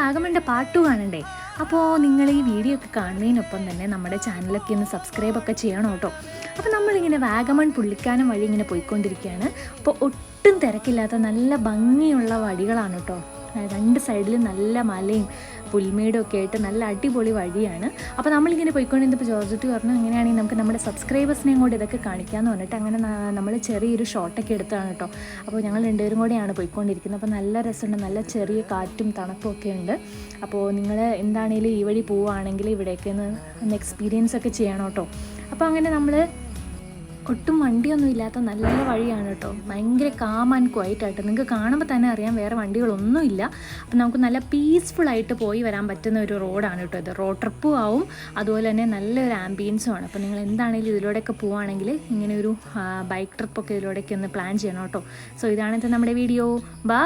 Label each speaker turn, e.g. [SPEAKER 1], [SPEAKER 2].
[SPEAKER 1] വാഗമണിൻ്റെ part 2 കാണണ്ടേ? അപ്പോൾ നിങ്ങൾ ഈ വീഡിയോ ഒക്കെ കാണുന്നതിനൊപ്പം തന്നെ നമ്മുടെ ചാനലൊക്കെ ഒന്ന് സബ്സ്ക്രൈബൊക്കെ ചെയ്യണം കേട്ടോ. അപ്പോൾ നമ്മളിങ്ങനെ വാഗമൺ പുള്ളിക്കാനം വഴി ഇങ്ങനെ പോയിക്കൊണ്ടിരിക്കുകയാണ്. അപ്പോൾ ഒട്ടും തിരക്കില്ലാത്ത നല്ല ഭംഗിയുള്ള വഴികളാണ് കേട്ടോ. രണ്ട് സൈഡിലും നല്ല മലയും പുൽമേടും ഒക്കെ ആയിട്ട് നല്ല അടിപൊളി വഴിയാണ്. അപ്പോൾ നമ്മളിങ്ങനെ പോയിക്കൊണ്ടിരുന്നപ്പോൾ ജോർജറ്റ് പറഞ്ഞു അങ്ങനെയാണെങ്കിൽ നമുക്ക് നമ്മുടെ സബ്സ്ക്രൈബേഴ്സിനെയും കൂടി ഇതൊക്കെ കാണിക്കാമെന്ന് പറഞ്ഞിട്ട് അങ്ങനെ നമ്മൾ ചെറിയൊരു ഷോട്ടൊക്കെ എടുത്താണ് കേട്ടോ. അപ്പോൾ ഞങ്ങൾ രണ്ടുപേരും കൂടെയാണ് പോയിക്കൊണ്ടിരിക്കുന്നത്. അപ്പോൾ നല്ല രസമുണ്ട്, നല്ല ചെറിയ കാറ്റും തണുപ്പും ഒക്കെ ഉണ്ട്. അപ്പോൾ നിങ്ങൾ എന്താണെങ്കിലും ഈ വഴി പോവുകയാണെങ്കിൽ ഇവിടേക്ക് ഒന്ന് എക്സ്പീരിയൻസ് ഒക്കെ ചെയ്യണം കേട്ടോ. അപ്പോൾ അങ്ങനെ നമ്മൾ ഒട്ടും വണ്ടിയൊന്നും ഇല്ലാത്ത നല്ല വഴിയാണ് കേട്ടോ. ഭയങ്കര കാം ആൻഡ് ക്വയറ്റ് ആയിട്ട് നിങ്ങൾക്ക് കാണുമ്പോൾ തന്നെ അറിയാം വേറെ വണ്ടികളൊന്നുമില്ല. അപ്പം നമുക്ക് നല്ല പീസ്ഫുള്ളായിട്ട് പോയി വരാൻ പറ്റുന്ന ഒരു റോഡാണ് കേട്ടോ ഇത്. റോഡ് ട്രിപ്പും ആവും, അതുപോലെ തന്നെ നല്ലൊരു ആംബിയൻസും ആണ്. അപ്പോൾ നിങ്ങൾ എന്താണെങ്കിലും ഇതിലൂടെയൊക്കെ പോവുകയാണെങ്കിൽ ഇങ്ങനെ ഒരു ബൈക്ക് ട്രിപ്പൊക്കെ ഇതിലൂടെയൊക്കെ ഒന്ന് പ്ലാൻ ചെയ്യണം കേട്ടോ. സോ ഇതാണിത് നമ്മുടെ വീഡിയോ. ബൈ.